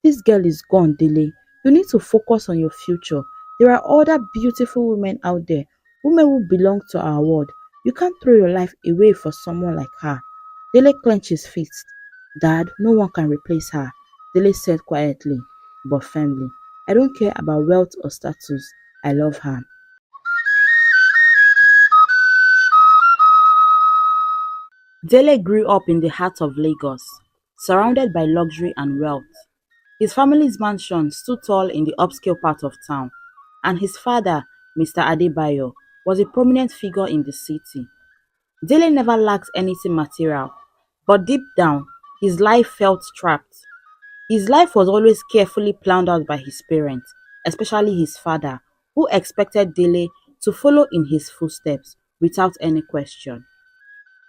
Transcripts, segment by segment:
This girl is gone, Dele. You need to focus on your future. There are other beautiful women out there, women who belong to our world. You can't throw your life away for someone like her. Dele clenched his fists. Dad, no one can replace her, Dele said quietly but firmly. I don't care about wealth or status. I love her. Dele grew up in the heart of Lagos, surrounded by luxury and wealth. His family's mansion stood tall in the upscale part of town, and his father, Mr. Adebayo, was a prominent figure in the city. Dele never lacked anything material, but deep down, his life felt trapped. His life was always carefully planned out by his parents, especially his father, who expected Dele to follow in his footsteps without any question.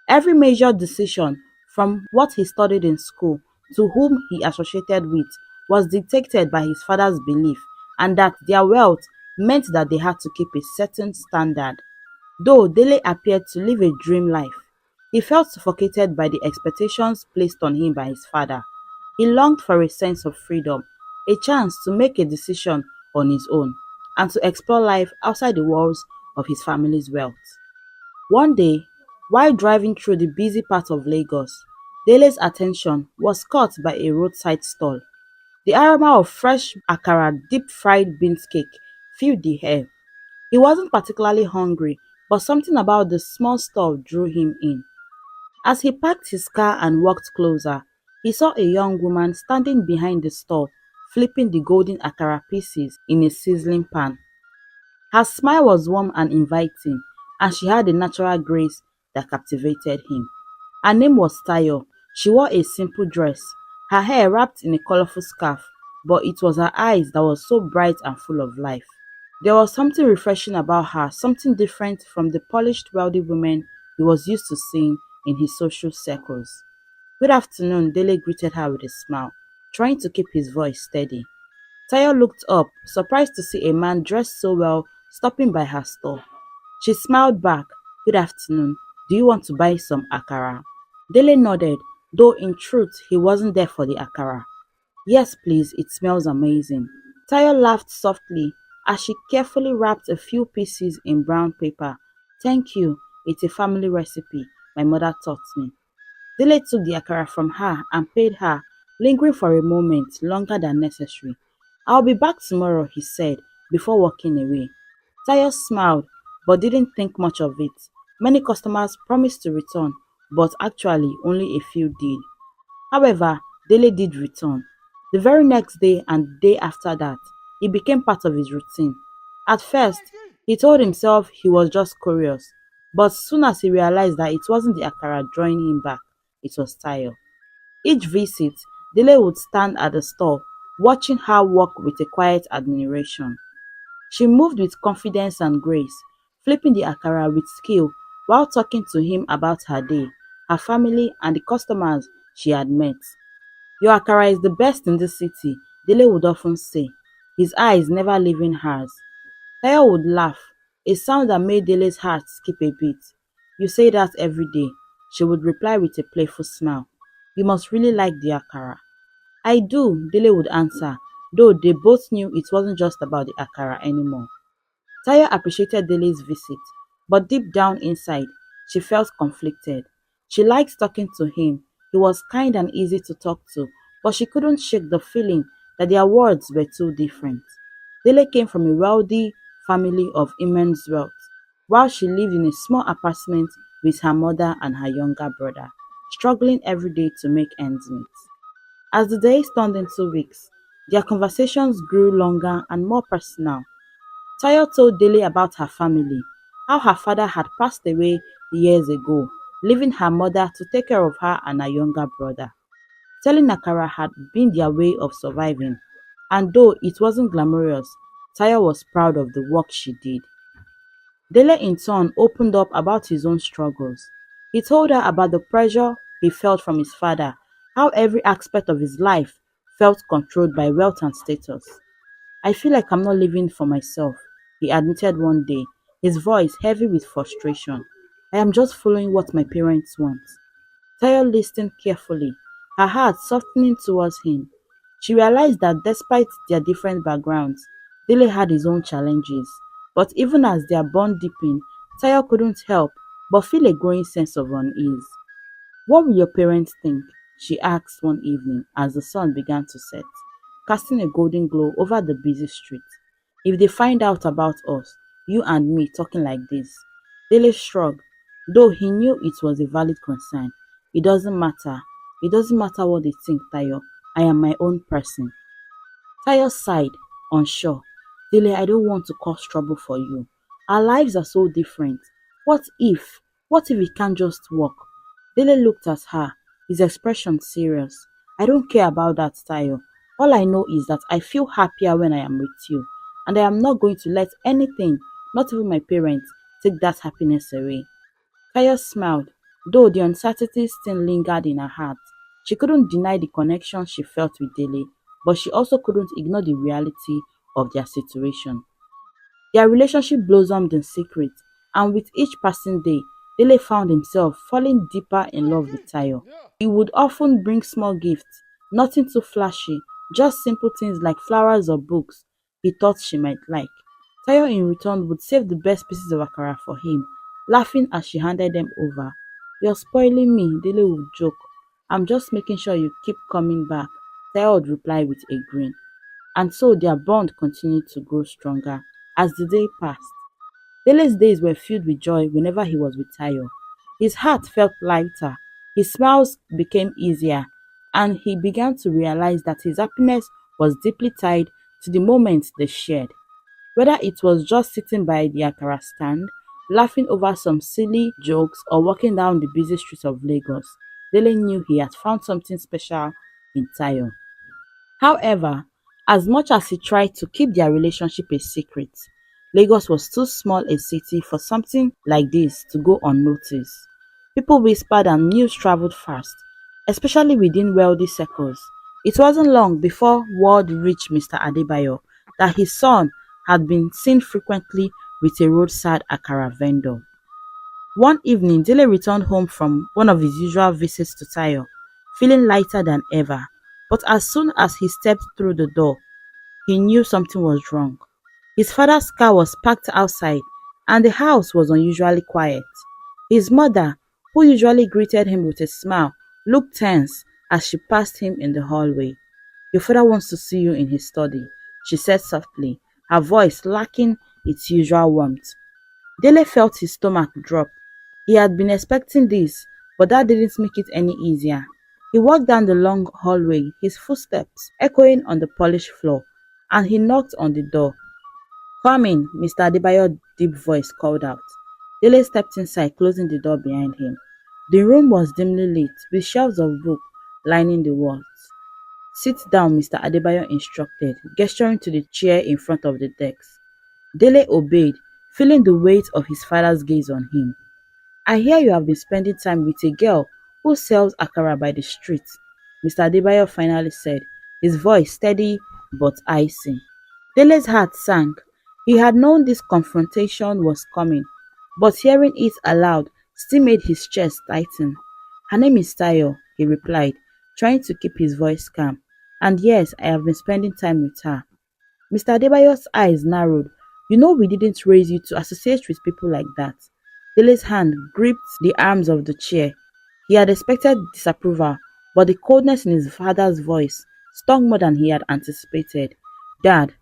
Every major decision, from what he studied in school to whom he associated with, was dictated by his father's belief and that their wealth meant that they had to keep a certain standard. Though Dele appeared to live a dream life, he felt suffocated by the expectations placed on him by his father. He longed for a sense of freedom, a chance to make a decision on his own, and to explore life outside the walls of his family's wealth. One day, while driving through the busy part of Lagos, Dele's attention was caught by a roadside stall. The aroma of fresh akara deep-fried beans cake filled the air. He wasn't particularly hungry, but something about the small stall drew him in. As he parked his car and walked closer, he saw a young woman standing behind the stall, flipping the golden akara pieces in a sizzling pan. Her smile was warm and inviting, and she had a natural grace that captivated him. Her name was Tayo. She wore a simple dress, her hair wrapped in a colorful scarf, but it was her eyes that were so bright and full of life. There was something refreshing about her, something different from the polished, wealthy women he was used to seeing in his social circles. Good afternoon, Dele greeted her with a smile, trying to keep his voice steady. Tayo looked up, surprised to see a man dressed so well stopping by her store. She smiled back. Good afternoon. Do you want to buy some akara? Dele nodded, though in truth he wasn't there for the akara. Yes, please, it smells amazing. Tayo laughed softly as she carefully wrapped a few pieces in brown paper. Thank you, it's a family recipe my mother taught me. Dele took the akara from her and paid her, lingering for a moment longer than necessary. I'll be back tomorrow, he said, before walking away. Tayo smiled, but didn't think much of it. Many customers promised to return, but actually only a few did. However, Dele did return. The very next day and the day after that, it became part of his routine. At first, he told himself he was just curious, but soon as he realized that it wasn't the akara drawing him back, it was Tayo. Each visit, Dele would stand at the store, watching her work with a quiet admiration. She moved with confidence and grace, flipping the akara with skill while talking to him about her day, her family, and the customers she had met. Your akara is the best in this city, Dele would often say, his eyes never leaving hers. Tayo would laugh, a sound that made Dele's heart skip a beat. You say that every day, she would reply with a playful smile. You must really like the akara. I do, Dele would answer, though they both knew it wasn't just about the akara anymore. Tayo appreciated Dele's visit, but deep down inside, she felt conflicted. She liked talking to him. He was kind and easy to talk to, but she couldn't shake the feeling that their words were too different. Dele came from a wealthy family of immense wealth, while she lived in a small apartment with her mother and her younger brother, struggling every day to make ends meet. As the days turned into weeks, their conversations grew longer and more personal. Tayo told Dele about her family, how her father had passed away years ago, leaving her mother to take care of her and her younger brother. Selling Akara had been their way of surviving, and though it wasn't glamorous, Tayo was proud of the work she did. Dele in turn opened up about his own struggles. He told her about the pressure he felt from his father, how every aspect of his life felt controlled by wealth and status. I feel like I'm not living for myself, he admitted one day, his voice heavy with frustration. I am just following what my parents want. Tayo listened carefully, her heart softening towards him. She realized that despite their different backgrounds, Dele had his own challenges. But even as their bond deepened, Tayo couldn't help but feel a growing sense of unease. "What will your parents think?" she asked one evening as the sun began to set, casting a golden glow over the busy street. "If they find out about us, you and me talking like this." Dele shrugged, though he knew it was a valid concern. "It doesn't matter. It doesn't matter what they think, Tayo. I am my own person." Tayo sighed, unsure. "Dele, I don't want to cause trouble for you. Our lives are so different. What if? What if it can't just work?" Dele looked at her, his expression serious. "I don't care about that, Tayo. All I know is that I feel happier when I am with you, and I am not going to let anything, not even my parents, take that happiness away." Tayo smiled, though the uncertainty still lingered in her heart. She couldn't deny the connection she felt with Dele, but she also couldn't ignore the reality of their situation. Their relationship blossomed in secret, and with each passing day, Dele found himself falling deeper in love with Tayo. He would often bring small gifts, nothing too flashy, just simple things like flowers or books he thought she might like. Tayo in return would save the best pieces of akara for him, laughing as she handed them over. "You're spoiling me," Dele would joke. "I'm just making sure you keep coming back," Tayo would reply with a grin. And so their bond continued to grow stronger as the day passed. Dele's days were filled with joy whenever he was with Tayo. His heart felt lighter, his smiles became easier, and he began to realize that his happiness was deeply tied to the moments they shared. Whether it was just sitting by the Akara stand, laughing over some silly jokes, or walking down the busy streets of Lagos, Dele knew he had found something special in Tayo. However, as much as he tried to keep their relationship a secret, Lagos was too small a city for something like this to go unnoticed. People whispered and news traveled fast, especially within wealthy circles. It wasn't long before word reached Mr. Adebayo that his son had been seen frequently with a roadside akara vendor. One evening, Dele returned home from one of his usual visits to Tayo, feeling lighter than ever. But as soon as he stepped through the door, he knew something was wrong. His father's car was parked outside, and the house was unusually quiet. His mother, who usually greeted him with a smile, looked tense as she passed him in the hallway. "Your father wants to see you in his study," she said softly, her voice lacking its usual warmth. Dele felt his stomach drop. He had been expecting this, but that didn't make it any easier. He walked down the long hallway, his footsteps echoing on the polished floor, and he knocked on the door. "Come in," Mr. Adebayo's deep voice called out. Dele stepped inside, closing the door behind him. The room was dimly lit, with shelves of books lining the walls. "Sit down," Mr. Adebayo instructed, gesturing to the chair in front of the desk. Dele obeyed, feeling the weight of his father's gaze on him. "I hear you have been spending time with a girl who sells akara by the street," Mr. Adebayo finally said, his voice steady but icy. Dele's heart sank. He had known this confrontation was coming, but hearing it aloud still made his chest tighten. "Her name is Tayo," he replied, trying to keep his voice calm. "And yes, I have been spending time with her." Mr. Adebayo's eyes narrowed. "You know we didn't raise you to associate with people like that." Dele's hand gripped the arms of the chair. He had expected disapproval, but the coldness in his father's voice stung more than he had anticipated. "Dad,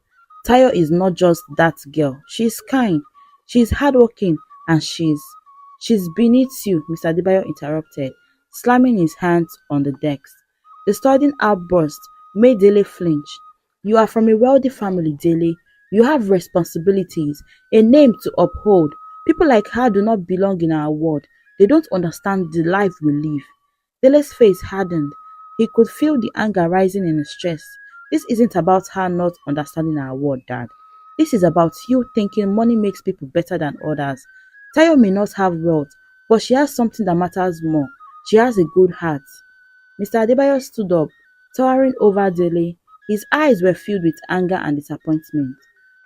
Tayo is not just that girl. She's kind, she's hardworking, and she's beneath you," Mr. Adebayo interrupted, slamming his hands on the desk. The sudden outburst made Dele flinch. "You are from a wealthy family, Dele. You have responsibilities, a name to uphold. People like her do not belong in our world. They don't understand the life we live." Dele's face hardened. He could feel the anger rising in his chest. "This isn't about her not understanding our world, Dad. This is about you thinking money makes people better than others. Tayo may not have wealth, but she has something that matters more. She has a good heart." Mr. Adebayo stood up, towering over Dele. His eyes were filled with anger and disappointment.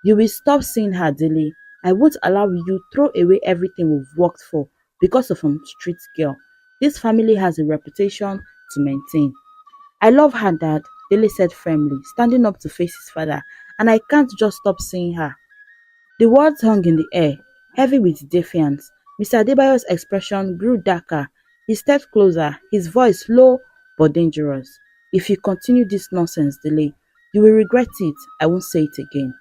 "You will stop seeing her, Dele. I won't allow you throw away everything we've worked for because of a street girl. This family has a reputation to maintain." "I love her, Dad. Dele said firmly, standing up to face his father, and I can't just stop seeing her. The words hung in the air, heavy with defiance. Mr. Adebayo's expression grew darker. He stepped closer, his voice low but dangerous. If you continue this nonsense, Dele, you will regret it. I won't say it again.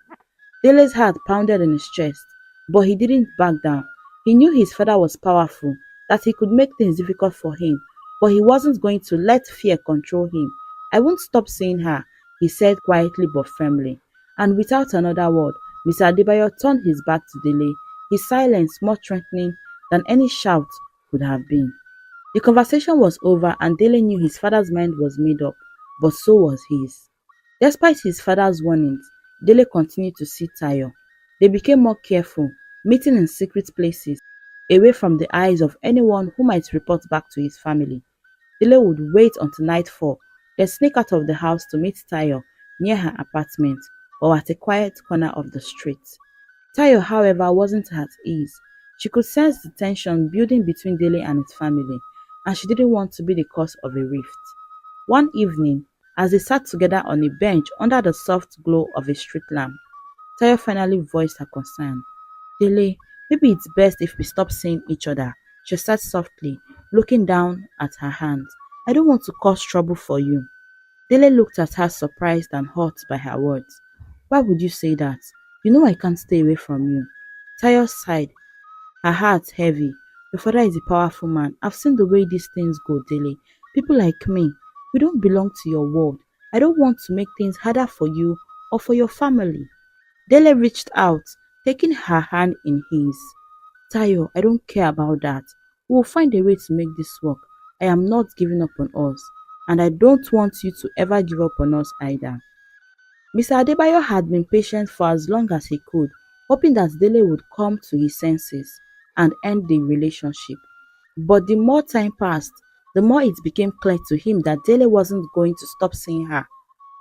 Dele's heart pounded in his chest, but he didn't back down. He knew his father was powerful, that he could make things difficult for him, but he wasn't going to let fear control him. I won't stop seeing her, he said quietly but firmly. And without another word, Mr. Adebayo turned his back to Dele, his silence more threatening than any shout could have been. The conversation was over and Dele knew his father's mind was made up, but so was his. Despite his father's warnings, Dele continued to see Tayo. They became more careful, meeting in secret places, away from the eyes of anyone who might report back to his family. Dele would wait until nightfall, then sneak out of the house to meet Tayo near her apartment or at a quiet corner of the street. Tayo, however, wasn't at ease. She could sense the tension building between Dele and his family, and she didn't want to be the cause of a rift. One evening, as they sat together on a bench under the soft glow of a street lamp, Tayo finally voiced her concern. Dele, maybe it's best if we stop seeing each other, she said softly, looking down at her hands. I don't want to cause trouble for you. Dele looked at her surprised and hurt by her words. Why would you say that? You know I can't stay away from you. Tayo sighed, her heart heavy. Your father is a powerful man. I've seen the way these things go, Dele. People like me, we don't belong to your world. I don't want to make things harder for you or for your family. Dele reached out, taking her hand in his. Tayo, I don't care about that. We will find a way to make this work. I am not giving up on us, and I don't want you to ever give up on us either. Mr. Adebayo had been patient for as long as he could, hoping that Dele would come to his senses and end the relationship. But the more time passed, the more it became clear to him that Dele wasn't going to stop seeing her.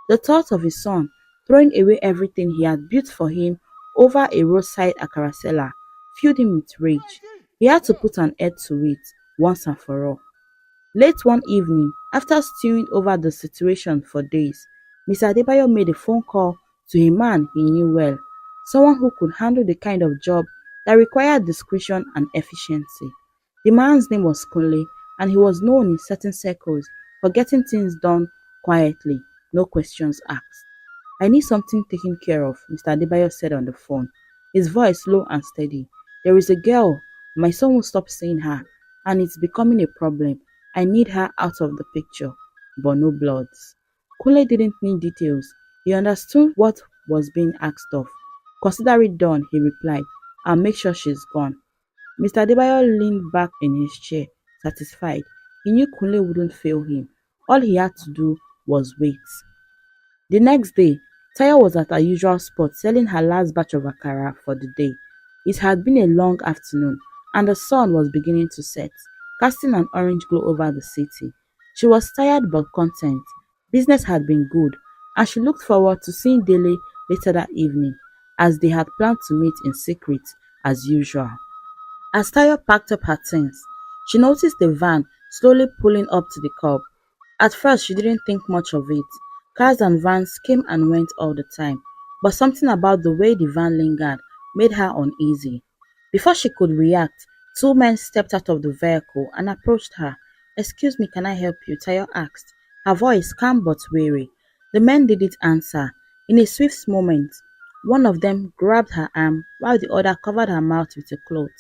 The thought of his son throwing away everything he had built for him over a roadside acaracela filled him with rage. He had to put an end to it once and for all. Late one evening, after stewing over the situation for days, Mr. Adebayo made a phone call to a man he knew well, someone who could handle the kind of job that required discretion and efficiency. The man's name was Kunle, and he was known in certain circles for getting things done quietly, no questions asked. I need something taken care of, Mr. Adebayo said on the phone, his voice low and steady. There is a girl, my son will stop seeing her, and it's becoming a problem. I need her out of the picture, but no bloods. Kunle didn't need details. He understood what was being asked of. Consider it done, he replied. I'll make sure she's gone. Mr. Adebayo leaned back in his chair, satisfied. He knew Kunle wouldn't fail him. All he had to do was wait. The next day, Tayo was at her usual spot selling her last batch of akara for the day. It had been a long afternoon, and the sun was beginning to set, casting an orange glow over the city. She was tired but content. Business had been good, and she looked forward to seeing Dele later that evening, as they had planned to meet in secret as usual. As Tayo packed up her things, she noticed the van slowly pulling up to the curb. At first, she didn't think much of it. Cars and vans came and went all the time, but something about the way the van lingered made her uneasy. Before she could react, two men stepped out of the vehicle and approached her. Excuse me, can I help you? Tayo asked, her voice calm but wary. The men didn't answer. In a swift moment, one of them grabbed her arm while the other covered her mouth with a cloth.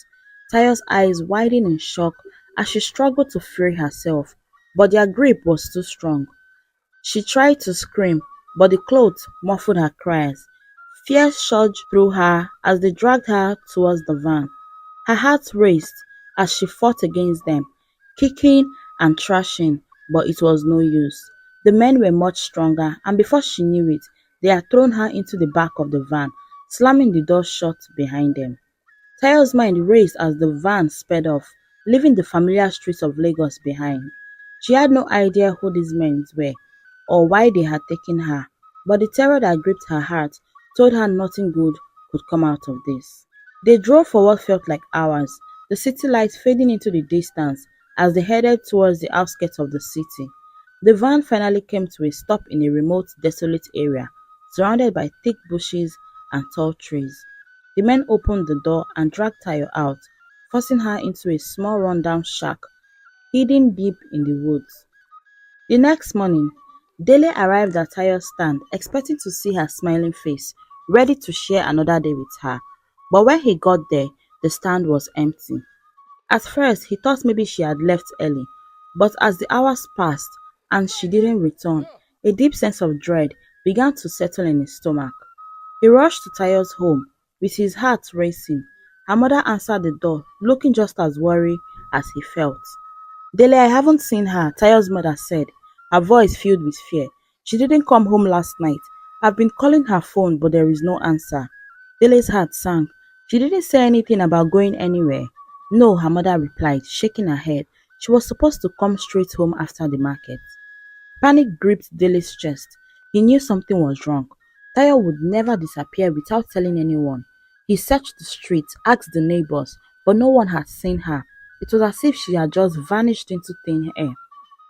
Tayo's eyes widened in shock as she struggled to free herself, but their grip was too strong. She tried to scream, but the clothes muffled her cries. Fear surged through her as they dragged her towards the van. Her heart raced as she fought against them, kicking and thrashing, but it was no use. The men were much stronger, and before she knew it, they had thrown her into the back of the van, slamming the door shut behind them. Tayo's mind raced as the van sped off, leaving the familiar streets of Lagos behind. She had no idea who these men were or why they had taken her, but the terror that gripped her heart told her nothing good could come out of this. They drove for what felt like hours, the city lights fading into the distance as they headed towards the outskirts of the city. The van finally came to a stop in a remote, desolate area, surrounded by thick bushes and tall trees. The men opened the door and dragged Tayo out, forcing her into a small rundown shack hidden deep in the woods. The next morning, Dele arrived at Tayo's stand, expecting to see her smiling face, ready to share another day with her. But when he got there, the stand was empty. At first, he thought maybe she had left early, but as the hours passed and she didn't return, a deep sense of dread began to settle in his stomach. He rushed to Tayo's home, with his heart racing. Her mother answered the door, looking just as worried as he felt. Dele, I haven't seen her, Tayo's mother said, her voice filled with fear. She didn't come home last night. I've been calling her phone, but there is no answer. Dele's heart sank. She didn't say anything about going anywhere. No, her mother replied, shaking her head. She was supposed to come straight home after the market. Panic gripped Dele's chest. He knew something was wrong. Tayo would never disappear without telling anyone. He searched the streets, asked the neighbors, but no one had seen her. It was as if she had just vanished into thin air.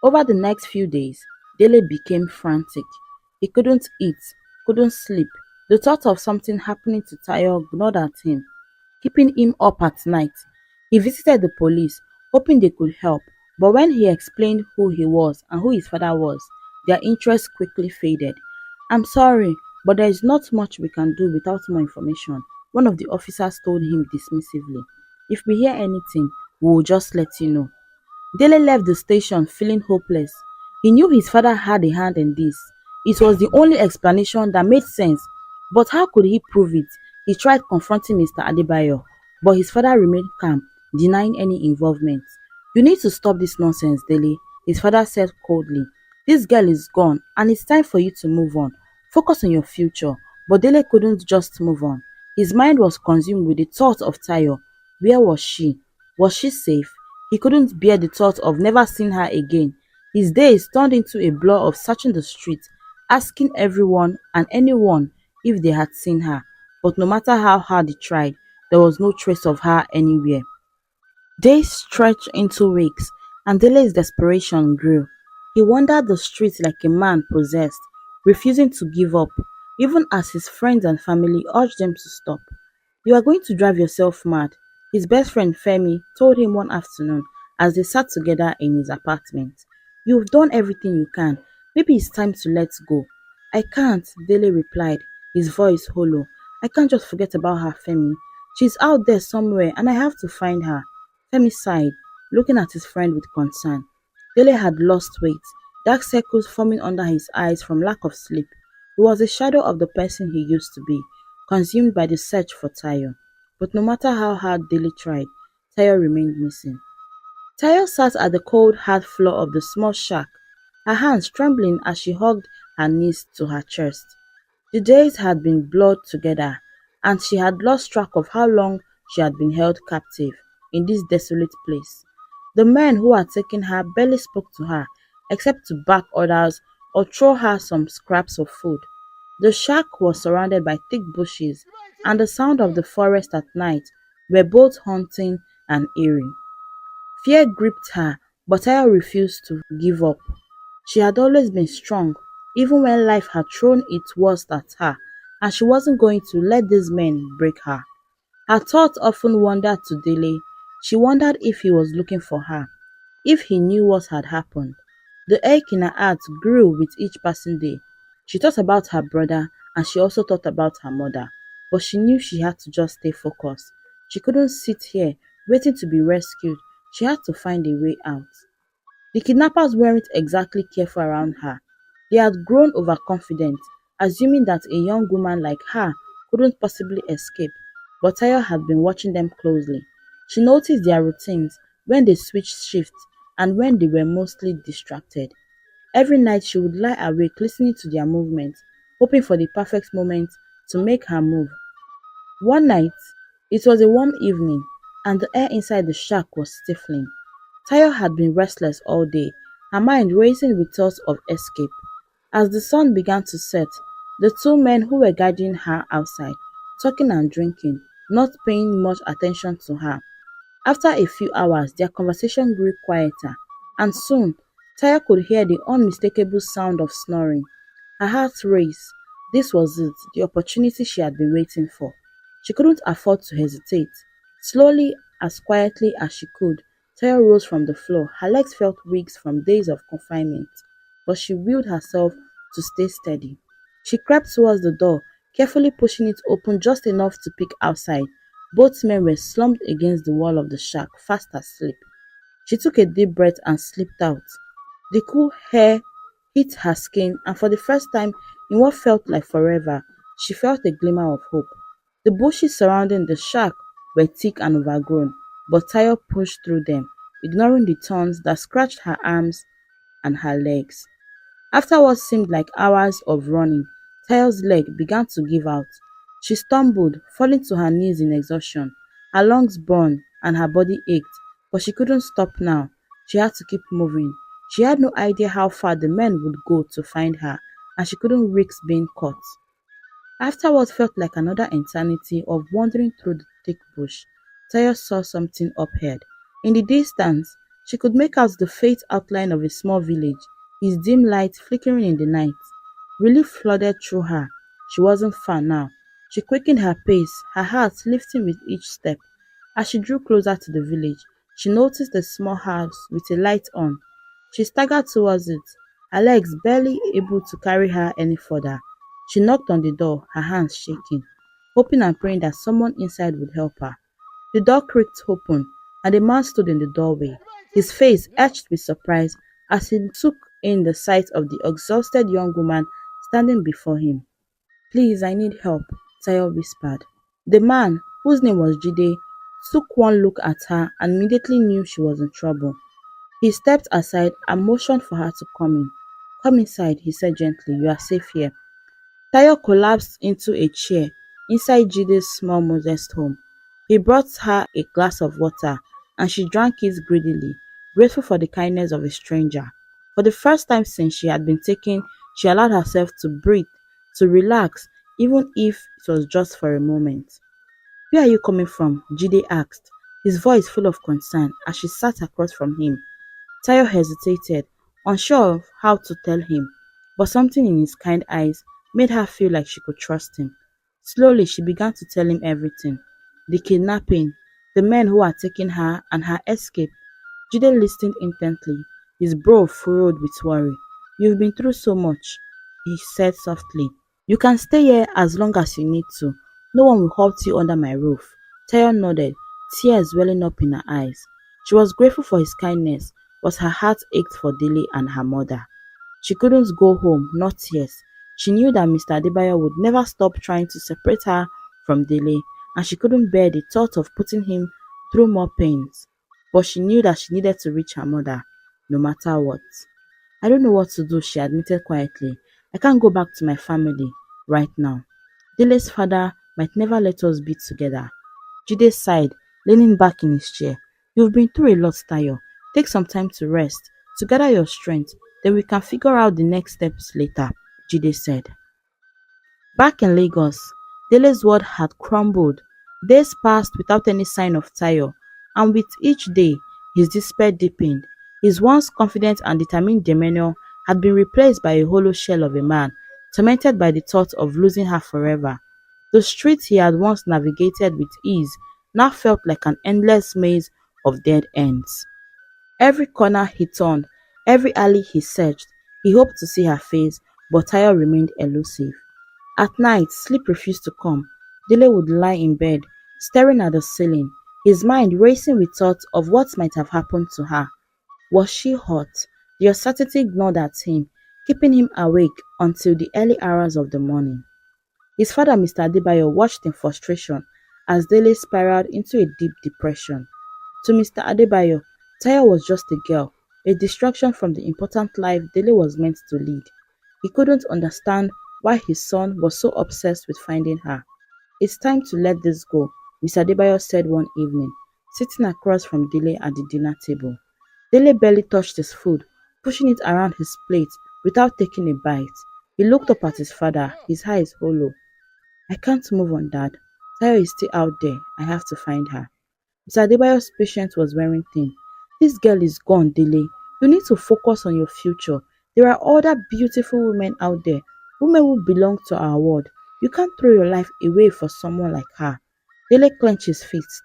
Over the next few days, Dele became frantic. He couldn't eat, couldn't sleep. The thought of something happening to Tayo gnawed at him, keeping him up at night. He visited the police, hoping they could help, but when he explained who he was and who his father was, their interest quickly faded. I'm sorry, but there is not much we can do without more information, one of the officers told him dismissively. If we hear anything, we will just let you know. Dele left the station feeling hopeless. He knew his father had a hand in this. It was the only explanation that made sense. But how could he prove it? He tried confronting Mr. Adebayo, but his father remained calm, denying any involvement. You need to stop this nonsense, Dele, his father said coldly. This girl is gone, and it's time for you to move on. Focus on your future. But Dele couldn't just move on. His mind was consumed with the thought of Tayo. Where was she? Was she safe? He couldn't bear the thought of never seeing her again. His days turned into a blur of searching the streets, asking everyone and anyone if they had seen her. But no matter how hard he tried, there was no trace of her anywhere. Days stretched into weeks, and Dele's desperation grew. He wandered the streets like a man possessed, refusing to give up, even as his friends and family urged him to stop. You are going to drive yourself mad, his best friend Femi told him one afternoon as they sat together in his apartment. You've done everything you can. Maybe it's time to let go. I can't, Dele replied, his voice hollow. I can't just forget about her, Femi. She's out there somewhere and I have to find her. Femi sighed, looking at his friend with concern. Dele had lost weight, dark circles forming under his eyes from lack of sleep. He was a shadow of the person he used to be, consumed by the search for Tayo. But no matter how hard Dele tried, Tayo remained missing. Tayo sat at the cold, hard floor of the small shack, her hands trembling as she hugged her knees to her chest. The days had been blurred together, and she had lost track of how long she had been held captive in this desolate place. The men who had taken her barely spoke to her, except to bark orders or throw her some scraps of food. The shack was surrounded by thick bushes, and the sound of the forest at night were both haunting and eerie. Fear gripped her, but Aya refused to give up. She had always been strong, even when life had thrown its worst at her, and she wasn't going to let these men break her. Her thoughts often wandered to Dele. She wondered if he was looking for her, if he knew what had happened. The ache in her heart grew with each passing day. She thought about her brother and she also thought about her mother, but she knew she had to just stay focused. She couldn't sit here waiting to be rescued. She had to find a way out. The kidnappers weren't exactly careful around her. They had grown overconfident, assuming that a young woman like her couldn't possibly escape. But Tayo had been watching them closely. She noticed their routines, when they switched shifts, and when they were mostly distracted. Every night she would lie awake listening to their movements, hoping for the perfect moment to make her move. One night, it was a warm evening, and the air inside the shack was stifling. Tayo had been restless all day, her mind racing with thoughts of escape. As the sun began to set, the two men who were guiding her outside, talking and drinking, not paying much attention to her. After a few hours, their conversation grew quieter, and soon Taya could hear the unmistakable sound of snoring. Her heart raced. This was it, the opportunity she had been waiting for. She couldn't afford to hesitate. Slowly, as quietly as she could, Taya rose from the floor. Her legs felt weak from days of confinement, but she willed herself to stay steady. She crept towards the door, carefully pushing it open just enough to peek outside. Both men were slumped against the wall of the shack, fast asleep. She took a deep breath and slipped out. The cool air hit her skin, and for the first time in what felt like forever, she felt a glimmer of hope. The bushes surrounding the shack were thick and overgrown, but Tayo pushed through them, ignoring the thorns that scratched her arms and her legs. After what seemed like hours of running, Tayo's leg began to give out. She stumbled, falling to her knees in exhaustion. Her lungs burned and her body ached, but she couldn't stop now. She had to keep moving. She had no idea how far the men would go to find her, and she couldn't risk being caught. After what felt like another eternity of wandering through the thick bush, Tayo saw something up ahead. In the distance, she could make out the faint outline of a small village, its dim light flickering in the night. Relief flooded through her. She wasn't far now. She quickened her pace, her heart lifting with each step. As she drew closer to the village, she noticed a small house with a light on. She staggered towards it, her legs barely able to carry her any further. She knocked on the door, her hands shaking, hoping and praying that someone inside would help her. The door creaked open, and a man stood in the doorway, his face etched with surprise as he took in the sight of the exhausted young woman standing before him. Please, I need help, Tayo whispered. The man, whose name was Jide, took one look at her and immediately knew she was in trouble. He stepped aside and motioned for her to come in. Come inside, he said gently. You are safe here. Tayo collapsed into a chair inside Jide's small modest home. He brought her a glass of water and she drank it greedily, grateful for the kindness of a stranger. For the first time since she had been taken, she allowed herself to breathe, to relax, even if it was just for a moment. Where are you coming from? Jide asked, his voice full of concern as she sat across from him. Tayo hesitated, unsure of how to tell him, but something in his kind eyes made her feel like she could trust him. Slowly, she began to tell him everything: the kidnapping, the men who had taken her, and her escape. Jide listened intently, his brow furrowed with worry. You've been through so much, he said softly. You can stay here as long as you need to. No one will hurt you under my roof. Tayo nodded, tears welling up in her eyes. She was grateful for his kindness, but her heart ached for Dele and her mother. She couldn't go home, not yet. She knew that Mr. Adebayo would never stop trying to separate her from Dele, and she couldn't bear the thought of putting him through more pains. But she knew that she needed to reach her mother, no matter what. I don't know what to do, she admitted quietly. I can't go back to my family right now. Dele's father might never let us be together. Jide sighed, leaning back in his chair. You've been through a lot, Tayo. Take some time to rest, to gather your strength, then we can figure out the next steps later, Jide said. Back in Lagos, Dele's world had crumbled. Days passed without any sign of Tayo, and with each day, his despair deepened. His once confident and determined demeanor had been replaced by a hollow shell of a man, tormented by the thought of losing her forever. The streets he had once navigated with ease now felt like an endless maze of dead ends. Every corner he turned, every alley he searched, he hoped to see her face, but Tayo remained elusive. At night, sleep refused to come. Dele would lie in bed, staring at the ceiling, his mind racing with thoughts of what might have happened to her. Was she hurt? The uncertainty gnawed at him, keeping him awake until the early hours of the morning. His father, Mr. Adebayo, watched in frustration as Dele spiraled into a deep depression. To Mr. Adebayo, Taya was just a girl, a distraction from the important life Dele was meant to lead. He couldn't understand why his son was so obsessed with finding her. It's time to let this go, Mr. Adebayo said one evening, sitting across from Dele at the dinner table. Dele barely touched his food, pushing it around his plate without taking a bite. He looked up at his father, his eyes hollow. I can't move on, Dad. Tayo is still out there. I have to find her. Mr. Adebayo's patience was wearing thin. This girl is gone, Dele. You need to focus on your future. There are other beautiful women out there, women who belong to our world. You can't throw your life away for someone like her. Dele clenched his fist,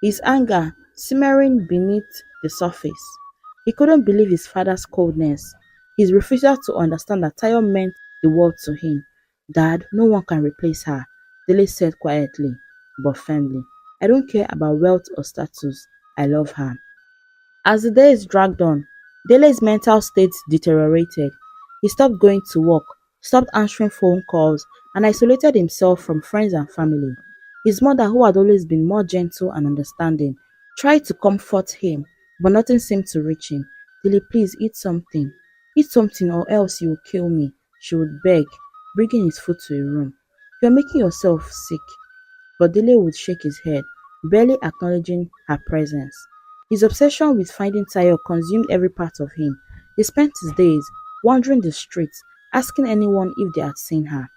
his anger simmering beneath the surface. He couldn't believe his father's coldness, his refusal to understand that Tayo meant the world to him. Dad, no one can replace her, Dele said quietly but firmly. I don't care about wealth or status. I love her. As the days dragged on, Dele's mental state deteriorated. He stopped going to work, stopped answering phone calls, and isolated himself from friends and family. His mother, who had always been more gentle and understanding, tried to comfort him, but nothing seemed to reach him. Dele, please eat something. Eat something or else you will kill me, she would beg, bringing his food to a room. You are making yourself sick. But Dele would shake his head, barely acknowledging her presence. His obsession with finding Tayo consumed every part of him. He spent his days wandering the streets, asking anyone if they had seen her.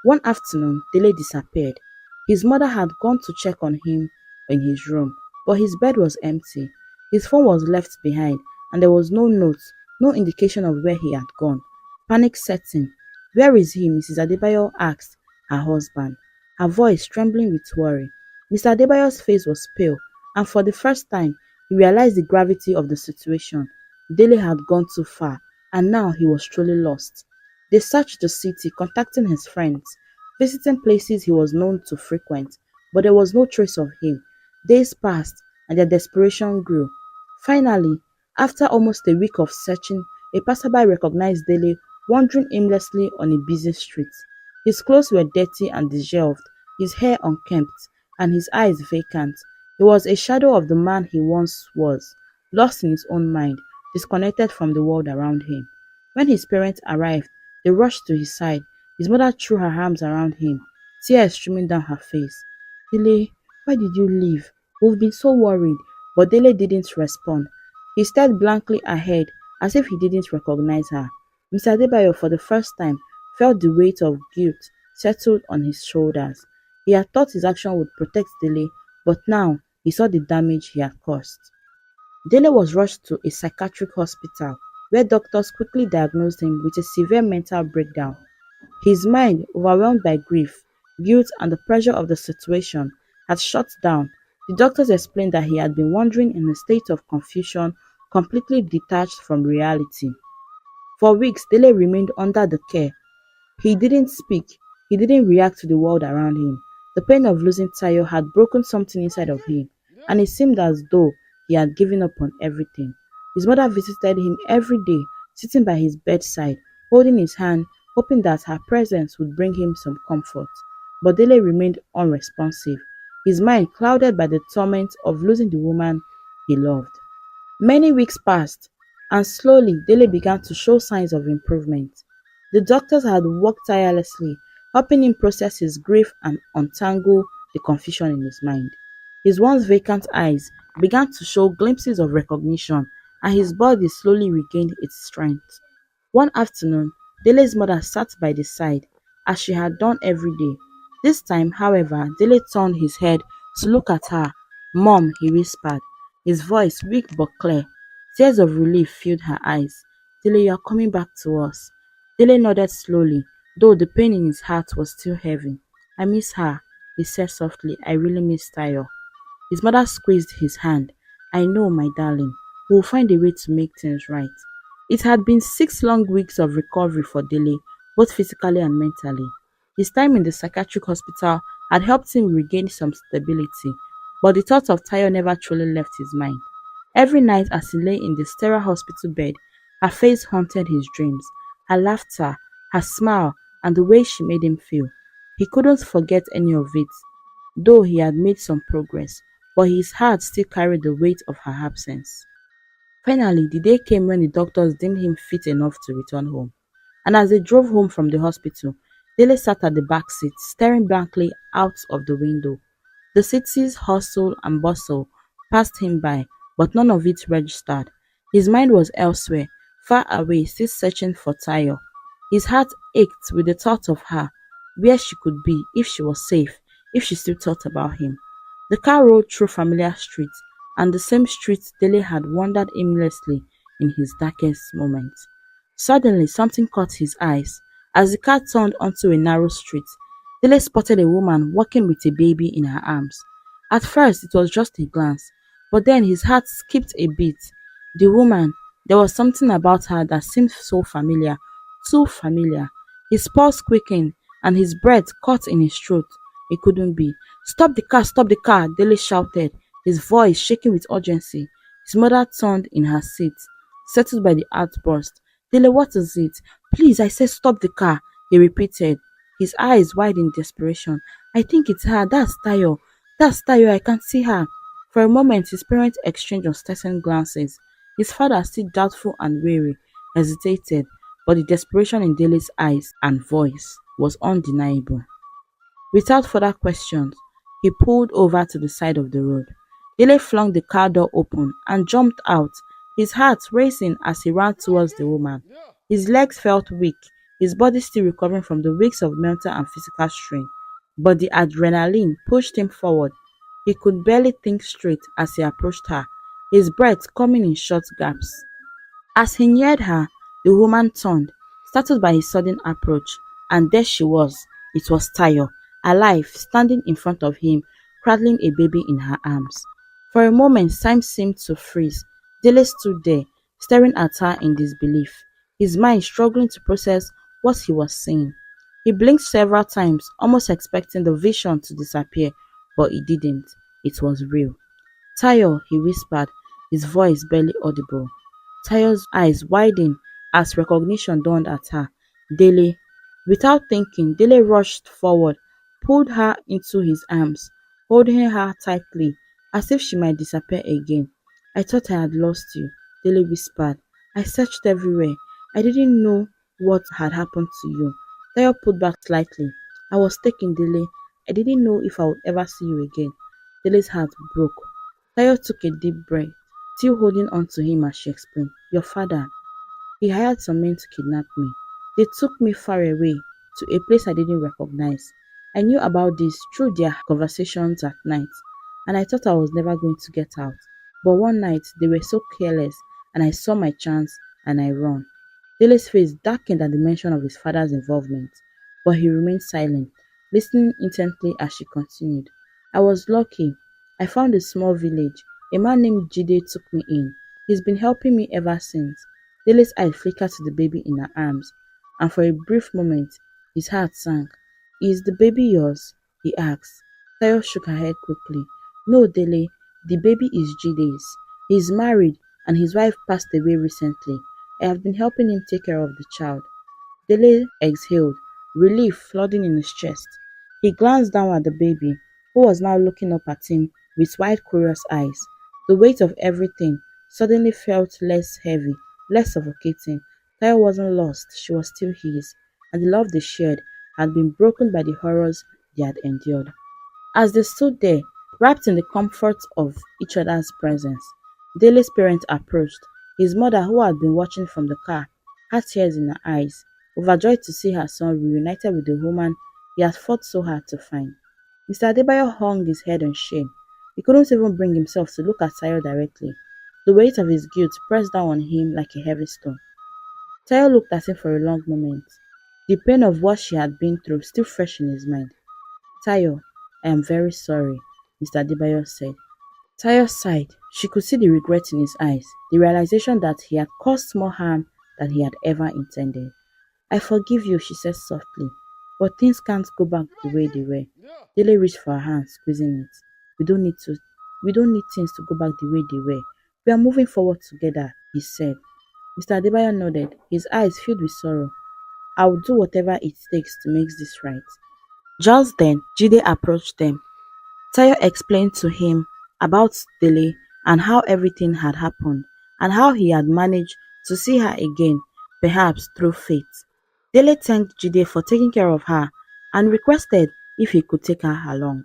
One afternoon, Dele disappeared. His mother had gone to check on him in his room, but his bed was empty. His phone was left behind, and there was no note, no indication of where he had gone. Panic set in. Where is he? Mrs. Adebayo asked her husband, her voice trembling with worry. Mr. Adebayo's face was pale, and for the first time, he realized the gravity of the situation. Dele had gone too far, and now he was truly lost. They searched the city, contacting his friends, visiting places he was known to frequent, but there was no trace of him. Days passed, and their desperation grew. Finally, after almost a week of searching, a passerby recognized Dele wandering aimlessly on a busy street. His clothes were dirty and disheveled, his hair unkempt, and his eyes vacant. He was a shadow of the man he once was, lost in his own mind, disconnected from the world around him. When his parents arrived, they rushed to his side. His mother threw her arms around him, tears streaming down her face. Dele, why did you leave? We've been so worried. But Dele didn't respond. He stared blankly ahead, as if he didn't recognize her. Mr. Adebayo, for the first time, felt the weight of guilt settled on his shoulders. He had thought his action would protect Dele, but now he saw the damage he had caused. Dele was rushed to a psychiatric hospital where doctors quickly diagnosed him with a severe mental breakdown. His mind, overwhelmed by grief, guilt, and the pressure of the situation, had shut down. The doctors explained that he had been wandering in a state of confusion, completely detached from reality. For weeks, Dele remained under the care. He didn't speak, he didn't react to the world around him. The pain of losing Tayo had broken something inside of him, and it seemed as though he had given up on everything. His mother visited him every day, sitting by his bedside, holding his hand, hoping that her presence would bring him some comfort. But Dele remained unresponsive, his mind clouded by the torment of losing the woman he loved. Many weeks passed, and slowly Dele began to show signs of improvement. The doctors had worked tirelessly, helping him process his grief and untangle the confusion in his mind. His once vacant eyes began to show glimpses of recognition, and his body slowly regained its strength. One afternoon, Dele's mother sat by the side, as she had done every day. This time, however, Dele turned his head to look at her. Mom, he whispered, his voice weak but clear. Tears of relief filled her eyes. Dele, you are coming back to us. Dele nodded slowly, though the pain in his heart was still heavy. I miss her, he said softly. I really miss Tayo. His mother squeezed his hand. I know, my darling. We will find a way to make things right. It had been 6 long weeks of recovery for Dele, both physically and mentally. His time in the psychiatric hospital had helped him regain some stability, but the thought of Tayo never truly left his mind. Every night as he lay in the sterile hospital bed, her face haunted his dreams, her laughter, her smile, and the way she made him feel. He couldn't forget any of it, though he had made some progress, but his heart still carried the weight of her absence. Finally, the day came when the doctors deemed him fit enough to return home, and as they drove home from the hospital, Dele sat at the back seat, staring blankly out of the window. The city's hustle and bustle passed him by, but none of it registered. His mind was elsewhere, far away, still searching for Tayo. His heart ached with the thought of her, where she could be, if she was safe, if she still thought about him. The car rolled through familiar streets, and the same streets Dele had wandered aimlessly in his darkest moments. Suddenly, something caught his eyes. As the car turned onto a narrow street, Dele spotted a woman walking with a baby in her arms. At first, it was just a glance, but then his heart skipped a beat. The woman, there was something about her that seemed so familiar, too familiar. His pulse quickened and his breath caught in his throat. It couldn't be. Stop the car, Dele shouted, his voice shaking with urgency. His mother turned in her seat, settled by the outburst. Dele, what is it? Please, I said stop the car, he repeated, his eyes wide in desperation. I think it's her. That's Tayo. That's Tayo. I can't see her. For a moment, his parents exchanged uncertain glances. His father, still doubtful and weary, hesitated, but the desperation in Dele's eyes and voice was undeniable. Without further questions, he pulled over to the side of the road. Dele flung the car door open and jumped out, his heart racing as he ran towards the woman. His legs felt weak, his body still recovering from the weeks of mental and physical strain, but the adrenaline pushed him forward. He could barely think straight as he approached her, his breath coming in short gaps. As he neared her, the woman turned, startled by his sudden approach, and there she was. It was Tayo, alive, standing in front of him, cradling a baby in her arms. For a moment, time seemed to freeze. Dele stood there, staring at her in disbelief, his mind struggling to process what he was seeing. He blinked several times, almost expecting the vision to disappear, but it didn't. It was real. Tayo, he whispered, his voice barely audible. Tayo's eyes widened as recognition dawned at her. Dele. Without thinking, Dele rushed forward, pulled her into his arms, holding her tightly, as if she might disappear again. I thought I had lost you, Dele whispered. I searched everywhere. I didn't know what had happened to you. Tayo pulled back slightly. I was taken, Dele. I didn't know if I would ever see you again. Dele's heart broke. Tayo took a deep breath, still holding on to him as she explained, Your father, he hired some men to kidnap me. They took me far away to a place I didn't recognize. I knew about this through their conversations at night, and I thought I was never going to get out. But one night they were so careless, and I saw my chance and I ran. Dele's face darkened at the mention of his father's involvement, but he remained silent, listening intently as she continued. I was lucky. I found a small village. A man named Jide took me in. He's been helping me ever since. Dele's eyes flickered to the baby in her arms, and for a brief moment his heart sank. Is the baby yours? He asked. Tayo shook her head quickly. No, Dele, the baby is Jide's. He's married and his wife passed away recently. I have been helping him take care of the child. Dele exhaled, relief flooding in his chest. He glanced down at the baby, who was now looking up at him with wide, curious eyes. The weight of everything suddenly felt less heavy, less suffocating. Tayo wasn't lost, she was still his, and the love they shared had been broken by the horrors they had endured. As they stood there, wrapped in the comfort of each other's presence, Dele's parents approached. His mother, who had been watching from the car, had tears in her eyes, overjoyed to see her son reunited with the woman he had fought so hard to find. Mr. Adebayo hung his head in shame. He couldn't even bring himself to look at Tayo directly. The weight of his guilt pressed down on him like a heavy stone. Tayo looked at him for a long moment, the pain of what she had been through still fresh in his mind. Tayo, I am very sorry, Mr. Adebayo said. Tayo sighed. She could see the regret in his eyes, the realization that he had caused more harm than he had ever intended. I forgive you, she said softly, but things can't go back the way they were. Dele reached for her hand, squeezing it. We don't need to. We don't need things to go back the way they were. We are moving forward together, he said. Mr. Adebayo nodded, his eyes filled with sorrow. I will do whatever it takes to make this right. Just then, Jide approached them. Tayo explained to him about Dele and how everything had happened and how he had managed to see her again, perhaps through fate. Dele thanked Jide for taking care of her and requested if he could take her along.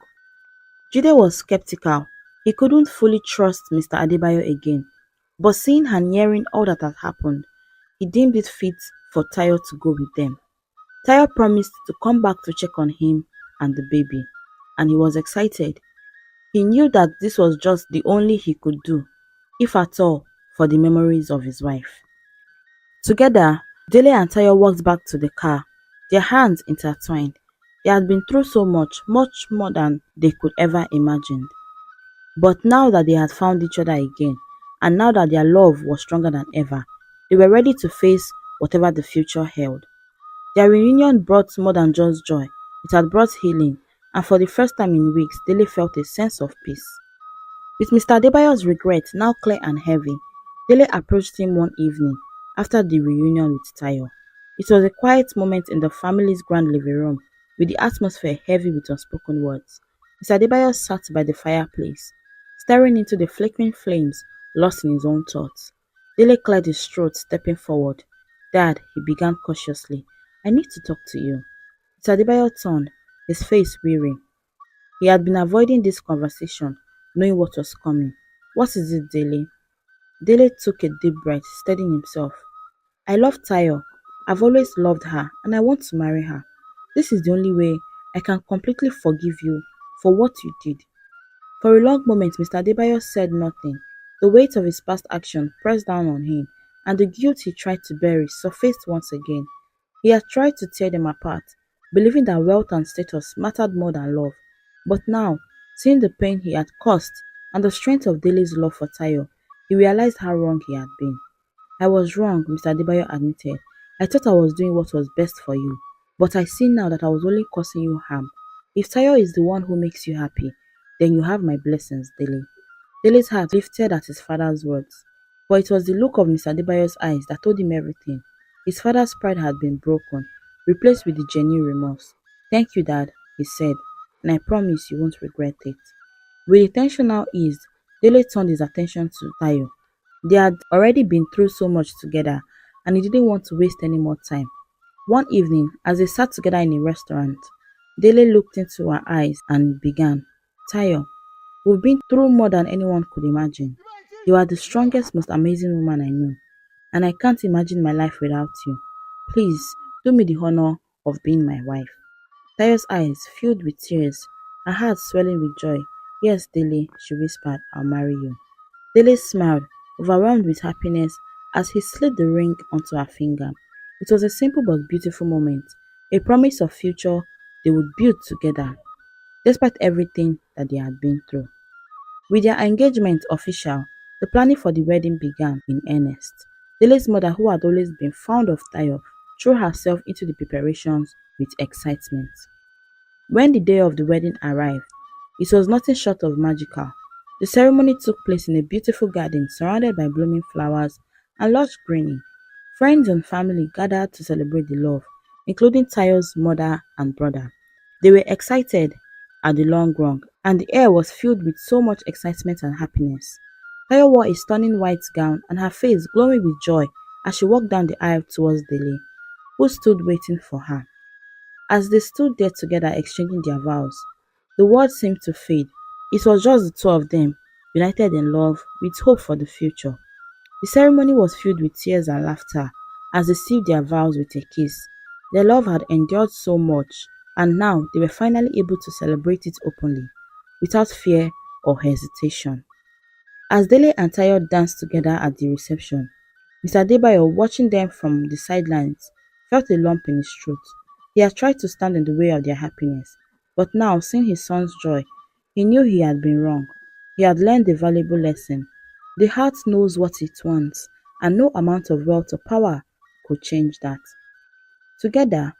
Jide was skeptical. He couldn't fully trust Mr. Adebayo again, but seeing her nearing all that had happened, he deemed it fit for Tayo to go with them. Tayo promised to come back to check on him and the baby, and he was excited. He knew that this was just the only he could do, if at all, for the memories of his wife. Together, Dele and Tayo walked back to the car, their hands intertwined. They had been through so much, much more than they could ever imagine. But now that they had found each other again, and now that their love was stronger than ever, they were ready to face whatever the future held. Their reunion brought more than just joy, it had brought healing, and for the first time in weeks, Dele felt a sense of peace. With Mr. Adebayo's regret now clear and heavy, Dele approached him one evening after the reunion with Tayo. It was a quiet moment in the family's grand living room, with the atmosphere heavy with unspoken words. Mr. Adebayo sat by the fireplace, staring into the flickering flames, lost in his own thoughts. Dele cleared his throat, stepping forward. "Dad," he began cautiously, "I need to talk to you." Mr. Adebayo turned, his face weary. He had been avoiding this conversation, knowing what was coming. "What is it, Dele?" Dele took a deep breath, steadying himself. "I love Tayo. I've always loved her, and I want to marry her. This is the only way I can completely forgive you for what you did." For a long moment, Mr. Adebayo said nothing. The weight of his past action pressed down on him, and the guilt he tried to bury surfaced once again. He had tried to tear them apart, believing that wealth and status mattered more than love. But now, seeing the pain he had caused and the strength of Dele's love for Tayo, he realized how wrong he had been. "I was wrong," Mr. Adebayo admitted. "I thought I was doing what was best for you, but I see now that I was only causing you harm. If Tayo is the one who makes you happy, then you have my blessings, Dele." Dele's heart lifted at his father's words, but it was the look of Mr. Adebayo's eyes that told him everything. His father's pride had been broken, replaced with the genuine remorse. "Thank you, Dad," he said, "and I promise you won't regret it." With the tension now eased, Dele turned his attention to Tayo. They had already been through so much together, and he didn't want to waste any more time. One evening, as they sat together in a restaurant, Dele looked into her eyes and began, "Tayo, we've been through more than anyone could imagine. You are the strongest, most amazing woman I know, and I can't imagine my life without you. Please, do me the honor of being my wife." Tayo's eyes filled with tears, her heart swelling with joy. "Yes, Dele," she whispered, "I'll marry you." Dele smiled, overwhelmed with happiness, as he slid the ring onto her finger. It was a simple but beautiful moment, a promise of future they would build together, despite everything that they had been through. With their engagement official, the planning for the wedding began in earnest. Dele's mother, who had always been fond of Tayo, threw herself into the preparations with excitement. When the day of the wedding arrived, it was nothing short of magical. The ceremony took place in a beautiful garden surrounded by blooming flowers and lush greenery. Friends and family gathered to celebrate the love, including Tayo's mother and brother. They were excited at the long run, and the air was filled with so much excitement and happiness. Tayo wore a stunning white gown and her face glowing with joy as she walked down the aisle towards Dele, who stood waiting for her. As they stood there together exchanging their vows, the words seemed to fade. It was just the two of them, united in love, with hope for the future. The ceremony was filled with tears and laughter as they sealed their vows with a kiss. Their love had endured so much, and now they were finally able to celebrate it openly, without fear or hesitation. As Dele and Tayo danced together at the reception, Mr. Adebayo, watching them from the sidelines, felt a lump in his throat. He had tried to stand in the way of their happiness, but now, seeing his son's joy, he knew he had been wrong. He had learned a valuable lesson. The heart knows what it wants, and no amount of wealth or power could change that. Together,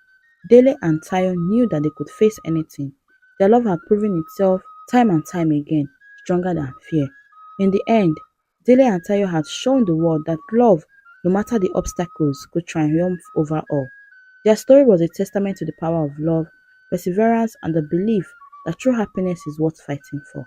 Dele and Tayo knew that they could face anything. Their love had proven itself time and time again, stronger than fear. In the end, Dele and Tayo had shown the world that love, no matter the obstacles, could triumph over all. Their story was a testament to the power of love, perseverance, and the belief that true happiness is worth fighting for.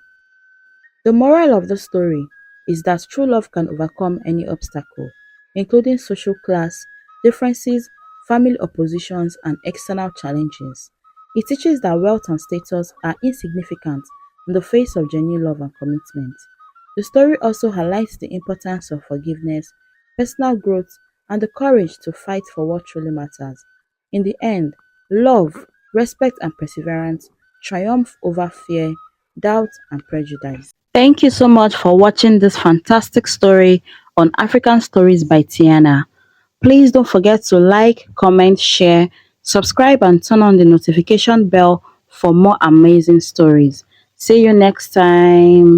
The moral of the story is that true love can overcome any obstacle, including social class, differences, family oppositions, and external challenges. It teaches that wealth and status are insignificant in the face of genuine love and commitment. The story also highlights the importance of forgiveness, personal growth, and the courage to fight for what truly matters. In the end, love, respect, and perseverance triumph over fear, doubt, and prejudice. Thank you so much for watching this fantastic story on African Stories by Tiana. Please don't forget to like, comment, share, subscribe, and turn on the notification bell for more amazing stories. See you next time.